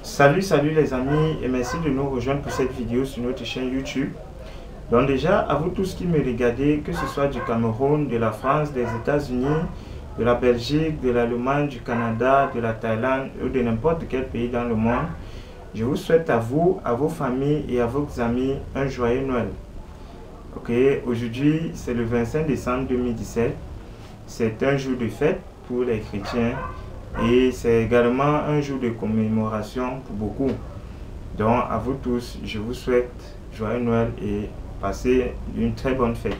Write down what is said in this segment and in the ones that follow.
Salut les amis et merci de nous rejoindre pour cette vidéo sur notre chaîne YouTube. Donc déjà, à vous tous qui me regardez, que ce soit du Cameroun, de la France, des États-Unis, de la Belgique, de l'Allemagne, du Canada, de la Thaïlande ou de n'importe quel pays dans le monde, je vous souhaite à vous, à vos familles et à vos amis un joyeux Noël. Ok, aujourd'hui c'est le 25 décembre 2017. C'est un jour de fête pour les chrétiens et c'est également un jour de commémoration pour beaucoup. Donc à vous tous, je vous souhaite joyeux Noël et passez une très bonne fête.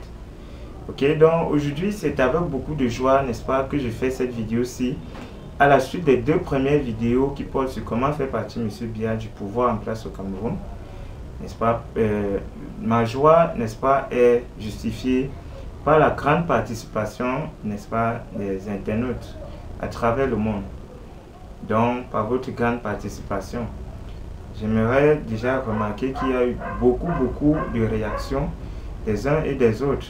Ok, donc aujourd'hui c'est avec beaucoup de joie, n'est-ce pas, que je fais cette vidéo-ci à la suite des deux premières vidéos qui portent sur comment faire partie M. Biya du pouvoir en place au Cameroun. N'est-ce pas, ma joie, n'est-ce pas, est justifiée par la grande participation, n'est-ce pas, des internautes à travers le monde. Donc, par votre grande participation, j'aimerais déjà remarquer qu'il y a eu beaucoup de réactions des uns et des autres,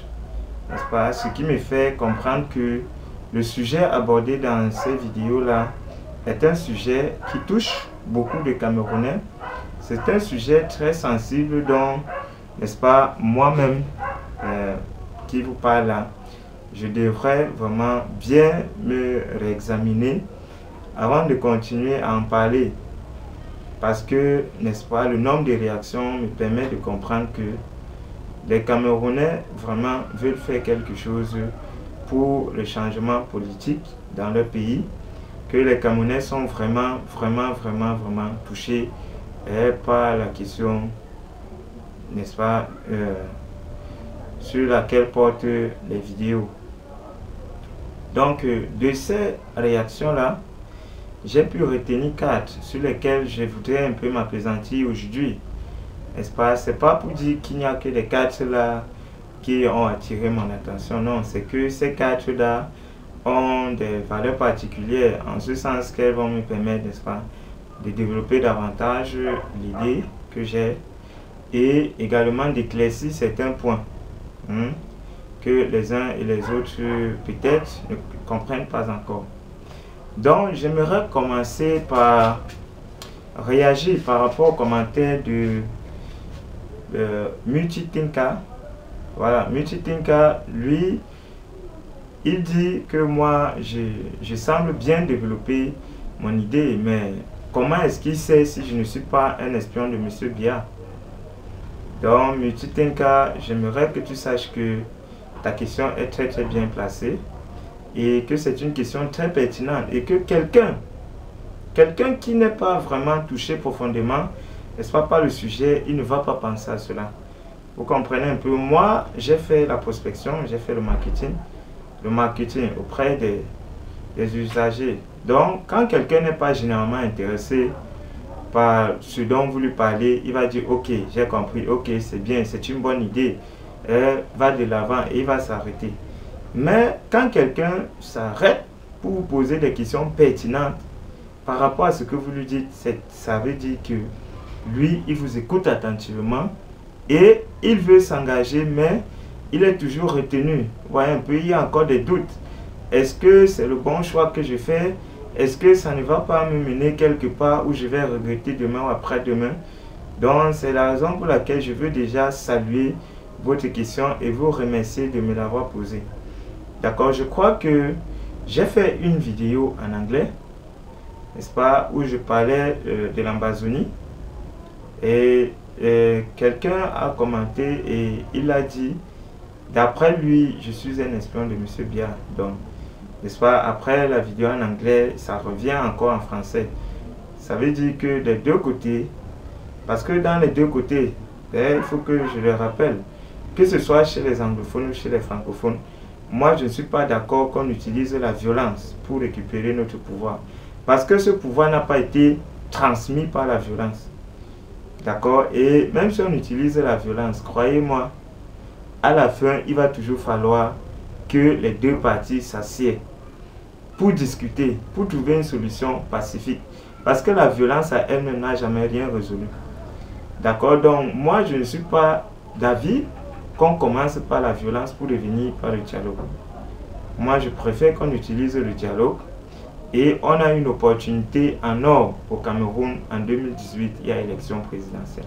n'est-ce pas, ce qui me fait comprendre que le sujet abordé dans ces vidéos-là est un sujet qui touche beaucoup de Camerounais. C'est un sujet très sensible dont, n'est-ce pas, moi-même qui vous parle là, je devrais vraiment bien me réexaminer avant de continuer à en parler. Parce que, n'est-ce pas, le nombre de réactions me permet de comprendre que les Camerounais vraiment veulent faire quelque chose pour le changement politique dans leur pays, que les Camerounais sont vraiment touchés par la question, n'est-ce pas, sur laquelle portent les vidéos. Donc, de ces réactions-là, j'ai pu retenir 4 sur lesquelles je voudrais un peu m'appesantir aujourd'hui. N'est-ce pas? C'est pas pour dire qu'il n'y a que les 4 là qui ont attiré mon attention. Non, c'est que ces 4 là ont des valeurs particulières, en ce sens qu'elles vont me permettre, n'est-ce pas, de développer davantage l'idée que j'ai et également d'éclaircir certains points que les uns et les autres peut-être ne comprennent pas encore. Donc j'aimerais commencer par réagir par rapport aux commentaires de Multitinka. Voilà, Multitinka, lui, il dit que moi, je semble bien développer mon idée, mais comment est-ce qu'il sait si je ne suis pas un espion de M. Biya? Donc, Multitinka, j'aimerais que tu saches que ta question est très bien placée et que c'est une question très pertinente et que quelqu'un qui n'est pas vraiment touché profondément, n'est-ce pas, par le sujet, il ne va pas penser à cela. Vous comprenez un peu? Moi, j'ai fait la prospection, j'ai fait le marketing auprès des usagers. Donc, quand quelqu'un n'est pas généralement intéressé par ce dont vous lui parlez, il va dire ok, j'ai compris, ok, c'est bien, c'est une bonne idée, va de l'avant et il va s'arrêter. Mais quand quelqu'un s'arrête pour vous poser des questions pertinentes par rapport à ce que vous lui dites, ça veut dire que lui, il vous écoute attentivement et il veut s'engager, mais il est toujours retenu. Vous voyez un peu, il y a encore des doutes. Est-ce que c'est le bon choix que je fais? Est-ce que ça ne va pas me mener quelque part où je vais regretter demain ou après-demain? Donc, c'est la raison pour laquelle je veux déjà saluer votre question et vous remercier de me l'avoir posée. D'accord, je crois que j'ai fait une vidéo en anglais, n'est-ce pas, où je parlais de l'Amazonie et quelqu'un a commenté et il a dit, d'après lui, je suis un espion de M. Biya. Donc, n'est-ce pas, après la vidéo en anglais, ça revient encore en français. Ça veut dire que des deux côtés, parce que dans les deux côtés, il faut que je le rappelle, que ce soit chez les anglophones ou chez les francophones, moi je ne suis pas d'accord qu'on utilise la violence pour récupérer notre pouvoir. Parce que ce pouvoir n'a pas été transmis par la violence. D'accord? Et même si on utilise la violence, croyez-moi, à la fin, il va toujours falloir que les deux parties s'assiedent pour discuter, pour trouver une solution pacifique. Parce que la violence à elle-même n'a jamais rien résolu. D'accord? Donc, moi, je ne suis pas d'avis qu'on commence par la violence pour revenir par le dialogue. Moi, je préfère qu'on utilise le dialogue Et on a une opportunité en or au Cameroun en 2018, il y a élection présidentielle.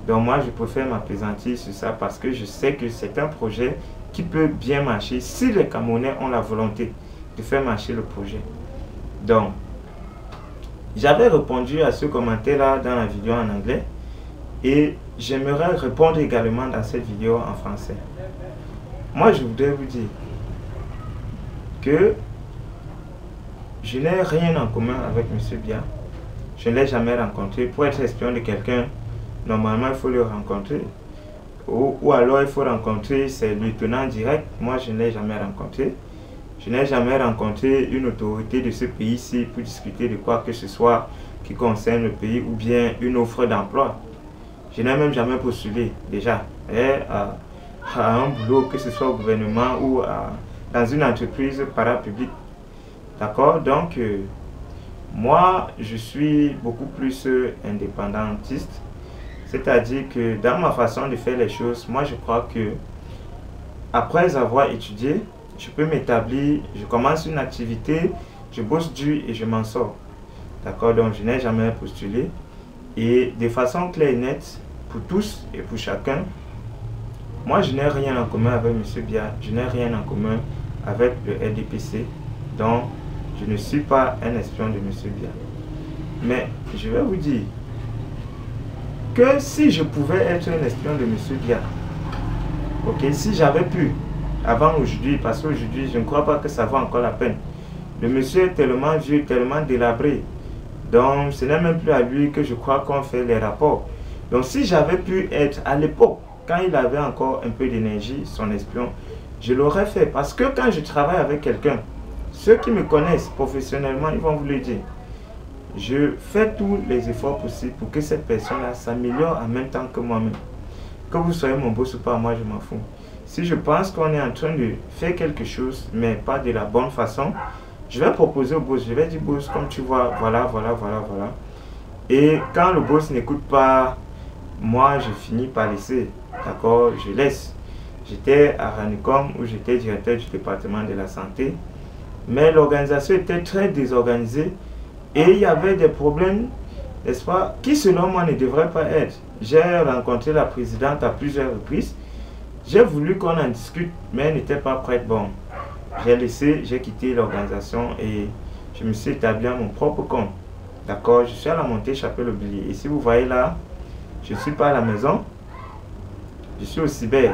Donc moi, je préfère m'appesantir sur ça parce que je sais que c'est un projet qui peut bien marcher si les Camerounais ont la volonté de faire marcher le projet. Donc, j'avais répondu à ce commentaire-là dans la vidéo en anglais et j'aimerais répondre également dans cette vidéo en français. Moi, je voudrais vous dire que je n'ai rien en commun avec M. Biya. Je ne l'ai jamais rencontré. Pour être espion de quelqu'un, normalement, il faut le rencontrer. Ou alors, il faut rencontrer ses lieutenants directs. Moi, je ne l'ai jamais rencontré. Je n'ai jamais rencontré une autorité de ce pays-ci pour discuter de quoi que ce soit qui concerne le pays ou bien une offre d'emploi. Je n'ai même jamais postulé déjà à un boulot, que ce soit au gouvernement ou dans une entreprise parapublique. D'accord? Donc, moi, je suis beaucoup plus indépendantiste. C'est-à-dire que dans ma façon de faire les choses, moi, je crois que après avoir étudié, je peux m'établir, je commence une activité, je bosse dur et je m'en sors. D'accord? Donc, je n'ai jamais postulé. Et de façon claire et nette, pour tous et pour chacun, moi, je n'ai rien en commun avec M. Biya. Je n'ai rien en commun avec le RDPC. Donc, je ne suis pas un espion de M. Biya. Mais je vais vous dire que si je pouvais être un espion de M. Biya, ok, si j'avais pu, avant aujourd'hui, parce qu'aujourd'hui, je ne crois pas que ça vaut encore la peine. Le monsieur est tellement vieux, tellement délabré. Donc, ce n'est même plus à lui que je crois qu'on fait les rapports. Donc, si j'avais pu être à l'époque, quand il avait encore un peu d'énergie, son espion, je l'aurais fait. Parce que quand je travaille avec quelqu'un, ceux qui me connaissent professionnellement, ils vont vous le dire. Je fais tous les efforts possibles pour que cette personne-là s'améliore en même temps que moi-même. Que vous soyez mon boss ou pas, moi je m'en fous. Si je pense qu'on est en train de faire quelque chose, mais pas de la bonne façon, je vais proposer au boss. Je vais dire, boss, comme tu vois, voilà. Et quand le boss n'écoute pas, moi je finis par laisser. D'accord, je laisse. J'étais à Ranicom où j'étais directeur du département de la santé. Mais l'organisation était très désorganisée. Et il y avait des problèmes, n'est-ce pas, qui selon moi ne devraient pas être. J'ai rencontré la présidente à plusieurs reprises. J'ai voulu qu'on en discute, mais elle n'était pas prête. Bon, j'ai laissé, j'ai quitté l'organisation et je me suis établi à mon propre compte. D'accord, je suis à la montée Chapelle-Aubilier. Et si vous voyez là, je ne suis pas à la maison, je suis au cyber.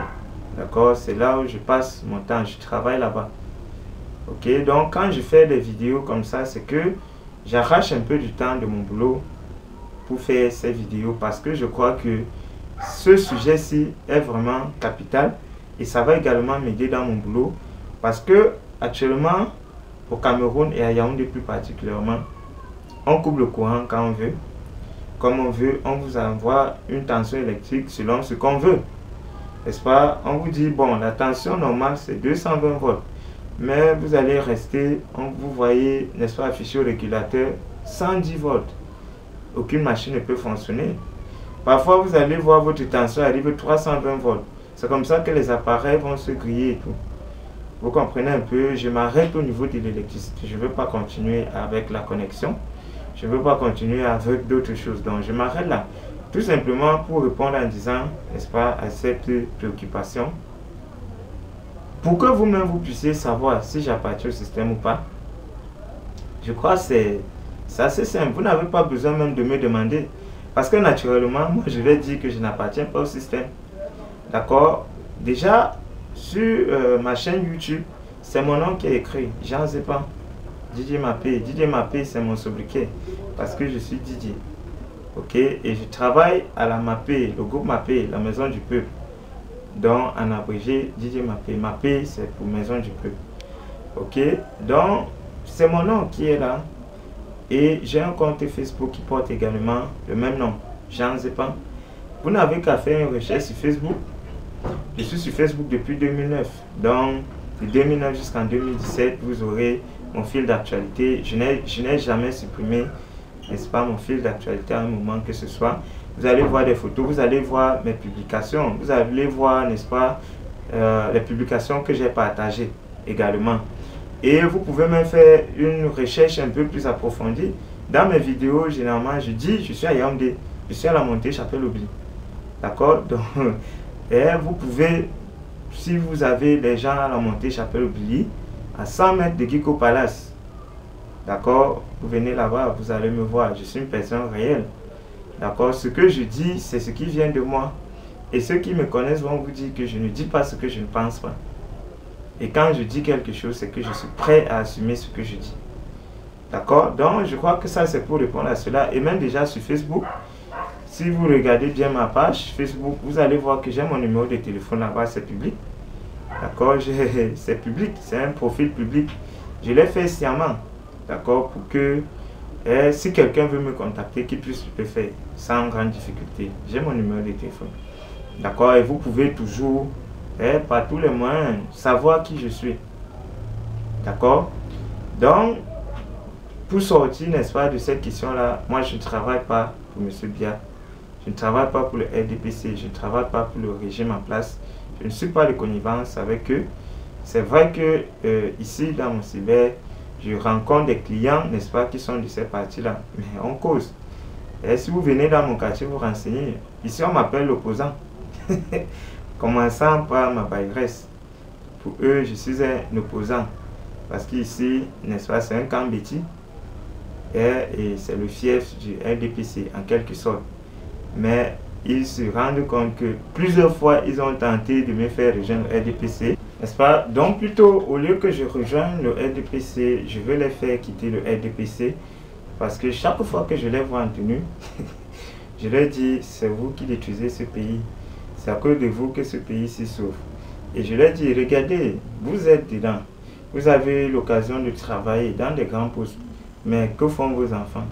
D'accord, c'est là où je passe mon temps, je travaille là-bas. Ok, donc quand je fais des vidéos comme ça, c'est que j'arrache un peu du temps de mon boulot pour faire ces vidéos parce que je crois que ce sujet-ci est vraiment capital et ça va également m'aider dans mon boulot parce que actuellement au Cameroun et à Yaoundé plus particulièrement, on coupe le courant quand on veut, comme on veut, on vous envoie une tension électrique selon ce qu'on veut, n'est-ce pas? On vous dit bon, la tension normale c'est 220 volts, mais vous allez rester, vous voyez, n'est-ce pas, affiché au régulateur 110 volts. Aucune machine ne peut fonctionner. Parfois, vous allez voir votre tension arriver 320 volts. C'est comme ça que les appareils vont se griller et tout. Vous comprenez un peu, je m'arrête au niveau de l'électricité. Je ne veux pas continuer avec la connexion. Je ne veux pas continuer avec d'autres choses. Donc, je m'arrête là. Tout simplement pour répondre en disant, n'est-ce pas, à cette préoccupation. Pour que vous-même vous puissiez savoir si j'appartiens au système ou pas. Je crois que c'est assez simple. Vous n'avez pas besoin même de me demander. Parce que naturellement, moi je vais dire que je n'appartiens pas au système. D'accord? Déjà, sur ma chaîne YouTube, c'est mon nom qui est écrit. Jean Zepan. Didier Mappé. Didier Mappé, c'est mon sobriquet. Parce que je suis Didier. Ok? Et je travaille à la Mappé, le groupe Mappé, la maison du peuple. Donc, en abrégé, Didier Mappé. Mappé, c'est pour maison du peuple. Ok? Donc, c'est mon nom qui est là. Et j'ai un compte Facebook qui porte également le même nom, Jean Zepan. Vous n'avez qu'à faire une recherche sur Facebook. Je suis sur Facebook depuis 2009. Donc, de 2009 jusqu'en 2017, vous aurez mon fil d'actualité. Je n'ai jamais supprimé, n'est-ce pas, mon fil d'actualité à un moment que ce soit. Vous allez voir des photos, vous allez voir mes publications. Vous allez voir, n'est-ce pas, les publications que j'ai partagées également. Et vous pouvez même faire une recherche un peu plus approfondie. Dans mes vidéos, généralement, je dis, je suis à Yaoundé, je suis à la montée Chapelle-Obli. D'accord? Donc, et vous pouvez, si vous avez les gens à la montée Chapelle-Obli, à 100 mètres de Kiko Palace, d'accord? Vous venez là-bas, vous allez me voir, je suis une personne réelle. D'accord? Ce que je dis, c'est ce qui vient de moi. Et ceux qui me connaissent vont vous dire que je ne dis pas ce que je ne pense pas. Et quand je dis quelque chose, c'est que je suis prêt à assumer ce que je dis. D'accord? Donc, je crois que ça, c'est pour répondre à cela. Et même déjà sur Facebook, si vous regardez bien ma page Facebook, vous allez voir que j'ai mon numéro de téléphone là-bas, c'est public. D'accord? C'est public, c'est un profil public. Je l'ai fait sciemment. D'accord? Pour que si quelqu'un veut me contacter, qu'il puisse le faire sans grande difficulté. J'ai mon numéro de téléphone. D'accord? Et vous pouvez toujours, par tous les moyens, savoir qui je suis. D'accord? Donc, pour sortir, n'est-ce pas, de cette question-là, moi je ne travaille pas pour M. Biya. Je ne travaille pas pour le RDPC. Je ne travaille pas pour le régime en place. Je ne suis pas de connivence avec eux. C'est vrai que ici, dans mon cyber, je rencontre des clients, n'est-ce pas, qui sont de ces partis-là. Mais on cause. Et si vous venez dans mon quartier vous renseigner, ici on m'appelle l'opposant. Commençant par ma bailleresse. Pour eux, je suis un opposant. Parce qu'ici, n'est-ce pas, c'est un camp Betty. Et c'est le fief du RDPC, en quelque sorte. Mais ils se rendent compte que plusieurs fois, ils ont tenté de me faire rejoindre le RDPC. N'est-ce pas? Donc plutôt, au lieu que je rejoigne le RDPC, je veux les faire quitter le RDPC. Parce que chaque fois que je les vois en tenue, je leur dis, c'est vous qui détruisez ce pays. C'est à cause de vous que ce pays s'y souffre. Et je leur dis, regardez, vous êtes dedans. Vous avez l'occasion de travailler dans des grands postes. Mais que font vos enfants?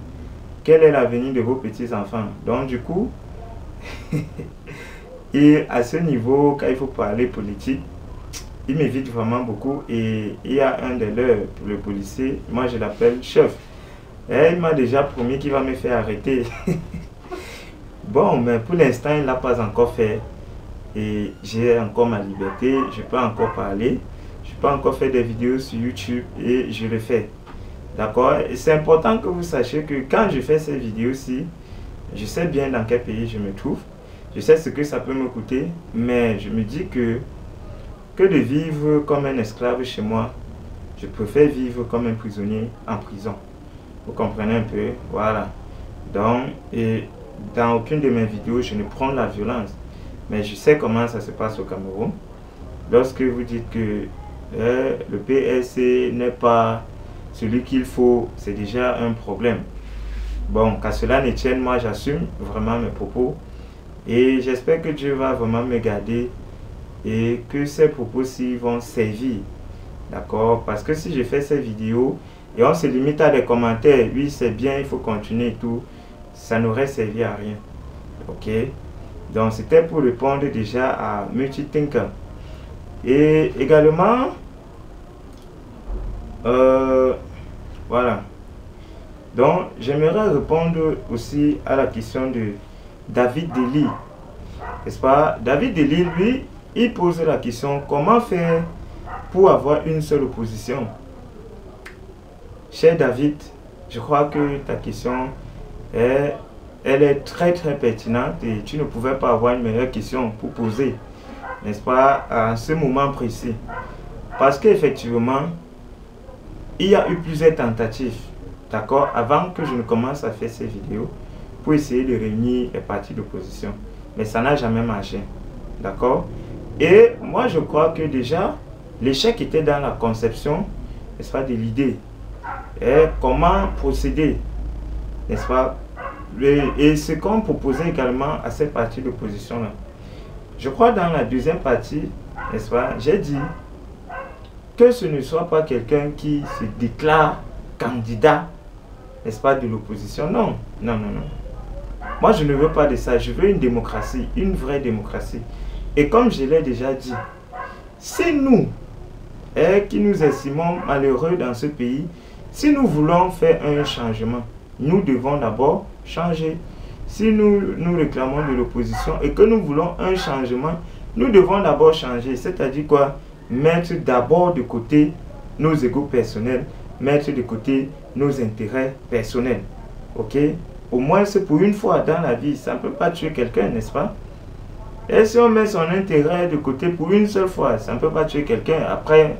Quel est l'avenir de vos petits-enfants? Donc du coup, et à ce niveau, quand il faut parler politique, il m'évite vraiment beaucoup. Et il y a un de leurs, le policier, moi je l'appelle chef. Et il m'a déjà promis qu'il va me faire arrêter. Bon, mais pour l'instant, il ne l'a pas encore fait. Et j'ai encore ma liberté, je peux encore parler. Je peux encore faire des vidéos sur YouTube et je le fais. D'accord? Et c'est important que vous sachiez que quand je fais ces vidéos-ci, je sais bien dans quel pays je me trouve. Je sais ce que ça peut me coûter. Mais je me dis que de vivre comme un esclave chez moi, je préfère vivre comme un prisonnier en prison. Vous comprenez un peu? Voilà. Donc, et dans aucune de mes vidéos, je ne prends la violence. Mais je sais comment ça se passe au Cameroun. Lorsque vous dites que le PSC n'est pas celui qu'il faut, c'est déjà un problème. Bon, qu'à cela ne tienne, moi j'assume vraiment mes propos. Et j'espère que Dieu va vraiment me garder et que ces propos-ci vont servir. D'accord? Parce que si je fais ces vidéos et on se limite à des commentaires, oui c'est bien, il faut continuer et tout, ça n'aurait servi à rien. Ok? Donc c'était pour répondre déjà à Multitinker. Et également, voilà. Donc j'aimerais répondre aussi à la question de David Deli. N'est-ce pas? David Deli, lui, il pose la question, comment faire pour avoir une seule opposition? Cher David, je crois que ta question elle est très pertinente et tu ne pouvais pas avoir une meilleure question pour poser, n'est-ce pas, à ce moment précis. Parce qu'effectivement, il y a eu plusieurs tentatives, d'accord, avant que je ne commence à faire ces vidéos, pour essayer de réunir les partis d'opposition. Mais ça n'a jamais marché, d'accord. Et moi, je crois que déjà, l'échec était dans la conception, n'est-ce pas, de l'idée. Et comment procéder, n'est-ce pas. Et ce qu'on proposait également à cette partie d'opposition-là. Je crois dans la deuxième partie, n'est-ce pas, j'ai dit que ce ne soit pas quelqu'un qui se déclare candidat, n'est-ce pas, de l'opposition. Non, non, non, non. Moi, je ne veux pas de ça. Je veux une démocratie, une vraie démocratie. Et comme je l'ai déjà dit, si nous, qui nous estimons malheureux dans ce pays, si nous voulons faire un changement, nous devons d'abord changer. Si nous réclamons de l'opposition et que nous voulons un changement, nous devons d'abord changer. C'est-à-dire quoi? Mettre d'abord de côté nos égos personnels, mettre de côté nos intérêts personnels. Ok? Au moins, c'est pour une fois dans la vie. Ça ne peut pas tuer quelqu'un, n'est-ce pas? Et si on met son intérêt de côté pour une seule fois, ça ne peut pas tuer quelqu'un. Après,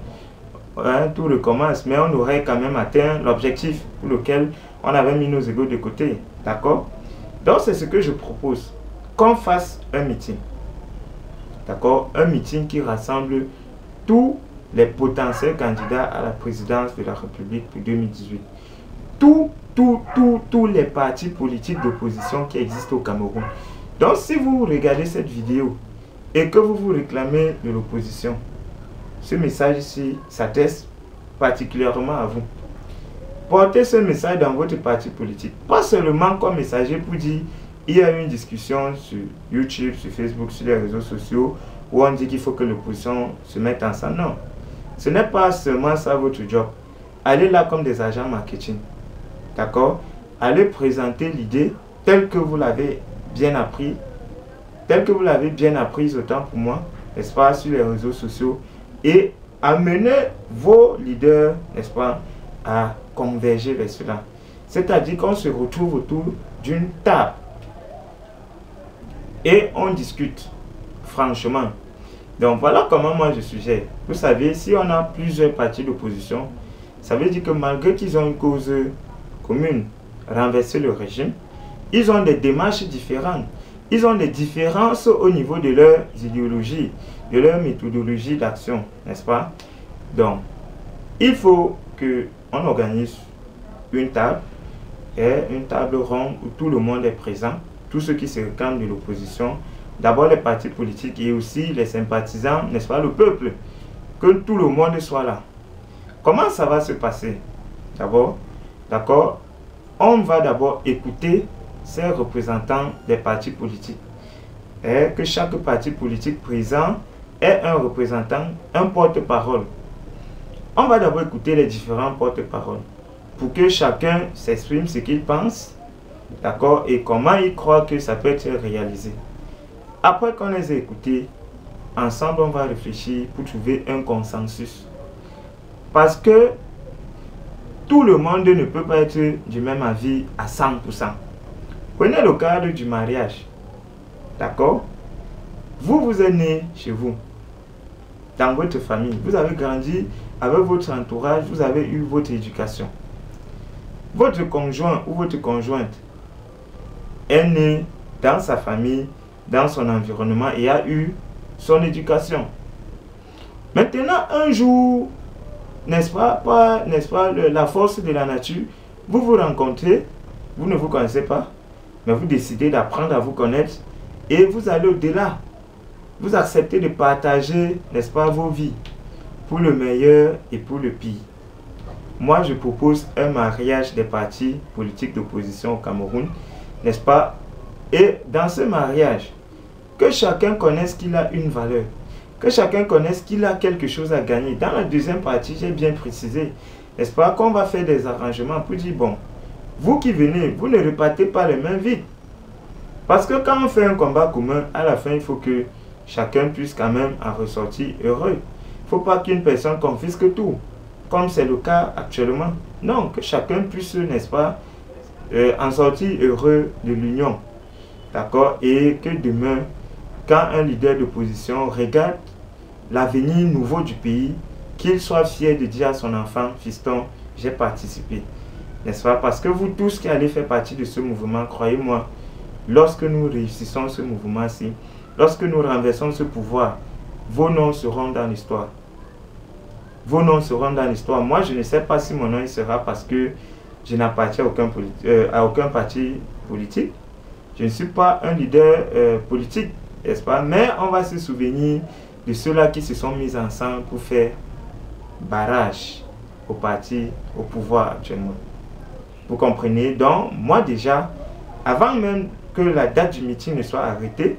hein, tout recommence. Mais on aurait quand même atteint l'objectif pour lequel on avait mis nos égos de côté. D'accord? Donc, c'est ce que je propose. Qu'on fasse un meeting. D'accord? Un meeting qui rassemble tous les potentiels candidats à la présidence de la République pour 2018. Tous les partis politiques d'opposition qui existent au Cameroun. Donc, si vous regardez cette vidéo et que vous vous réclamez de l'opposition, ce message ici s'adresse particulièrement à vous. Portez ce message dans votre parti politique. Pas seulement comme messager pour dire il y a une discussion sur YouTube, sur Facebook, sur les réseaux sociaux où on dit qu'il faut que l'opposition se mette ensemble. Non. Ce n'est pas seulement ça votre job. Allez là comme des agents marketing. D'accord? Allez présenter l'idée telle que vous l'avez bien appris, telle que vous l'avez bien apprise autant pour moi, n'est-ce pas, sur les réseaux sociaux, et amener vos leaders, n'est-ce pas, à converger vers cela. C'est-à-dire qu'on se retrouve autour d'une table et on discute franchement. Donc voilà comment moi je suggère. Vous savez, si on a plusieurs partis d'opposition, ça veut dire que malgré qu'ils ont une cause commune, renverser le régime, ils ont des démarches différentes. Ils ont des différences au niveau de leurs idéologies, de leur méthodologie d'action, n'est-ce pas? Donc, il faut qu'on organise une table, et une table ronde où tout le monde est présent, tous ceux qui se réclament de l'opposition, d'abord les partis politiques et aussi les sympathisants, n'est-ce pas, le peuple, que tout le monde soit là. Comment ça va se passer? D'abord, d'accord, on va d'abord écouter ces représentants des partis politiques. Et que chaque parti politique présent ait un représentant, un porte-parole. On va d'abord écouter les différents porte-paroles pour que chacun s'exprime ce qu'il pense, d'accord, et comment il croit que ça peut être réalisé. Après qu'on les ait écoutés, ensemble on va réfléchir pour trouver un consensus. Parce que tout le monde ne peut pas être du même avis à 100%. Prenez le cadre du mariage. D'accord? Vous êtes né chez vous, dans votre famille. Vous avez grandi avec votre entourage, vous avez eu votre éducation. Votre conjoint ou votre conjointe est né dans sa famille, dans son environnement et a eu son éducation. Maintenant, un jour, n'est-ce pas, la force de la nature, vous vous rencontrez, vous ne vous connaissez pas, mais vous décidez d'apprendre à vous connaître et vous allez au-delà. Vous acceptez de partager, n'est-ce pas, vos vies, pour le meilleur et pour le pire. Moi, je propose un mariage des partis politiques d'opposition au Cameroun, n'est-ce pas? Et dans ce mariage, que chacun connaisse qu'il a une valeur, que chacun connaisse qu'il a quelque chose à gagner. Dans la deuxième partie, j'ai bien précisé, n'est-ce pas, qu'on va faire des arrangements pour dire, bon, vous qui venez, vous ne repartez pas les mains vides. Parce que quand on fait un combat commun, à la fin, il faut que chacun puisse quand même en ressortir heureux. Il ne faut pas qu'une personne confisque tout, comme c'est le cas actuellement. Non, que chacun puisse, n'est-ce pas, en sortir heureux de l'union. D'accord? Et que demain, quand un leader d'opposition regarde l'avenir nouveau du pays, qu'il soit fier de dire à son enfant, fiston, j'ai participé. N'est-ce pas? Parce que vous tous qui allez faire partie de ce mouvement, croyez-moi, lorsque nous réussissons ce mouvement-ci, lorsque nous renversons ce pouvoir, vos noms seront dans l'histoire. Vos noms seront dans l'histoire. Moi, je ne sais pas si mon nom y sera parce que je n'appartiens à aucun parti politique. Je ne suis pas un leader politique, n'est-ce pas? Mais on va se souvenir de ceux-là qui se sont mis ensemble pour faire barrage au parti, au pouvoir actuellement. Vous comprenez? Donc, moi déjà, avant même que la date du meeting ne soit arrêtée,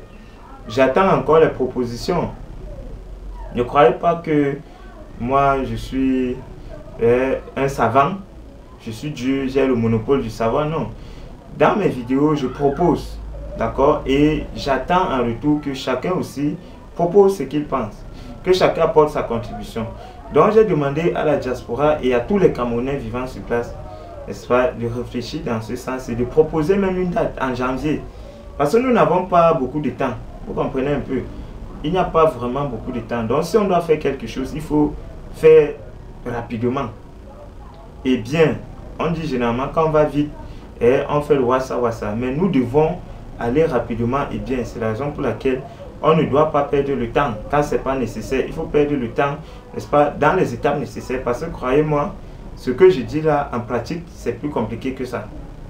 j'attends encore les propositions. Ne croyez pas que moi, je suis un savant, je suis Dieu, j'ai le monopole du savoir, non. Dans mes vidéos, je propose, d'accord? Et j'attends en retour que chacun aussi propose ce qu'il pense, que chacun apporte sa contribution. Donc j'ai demandé à la diaspora et à tous les Camerounais vivant sur place, n'est-ce pas, de réfléchir dans ce sens et de proposer même une date en janvier. Parce que nous n'avons pas beaucoup de temps. Vous comprenez un peu? Il n'y a pas vraiment beaucoup de temps. Donc si on doit faire quelque chose, il faut faire rapidement. Et bien, on dit généralement quand on va vite, et on fait le wassa wassa. Mais nous devons aller rapidement et bien. C'est la raison pour laquelle on ne doit pas perdre le temps. Quand ce n'est pas nécessaire, il faut perdre le temps, n'est-ce pas, dans les étapes nécessaires. Parce que croyez-moi, ce que je dis là en pratique, c'est plus compliqué que ça.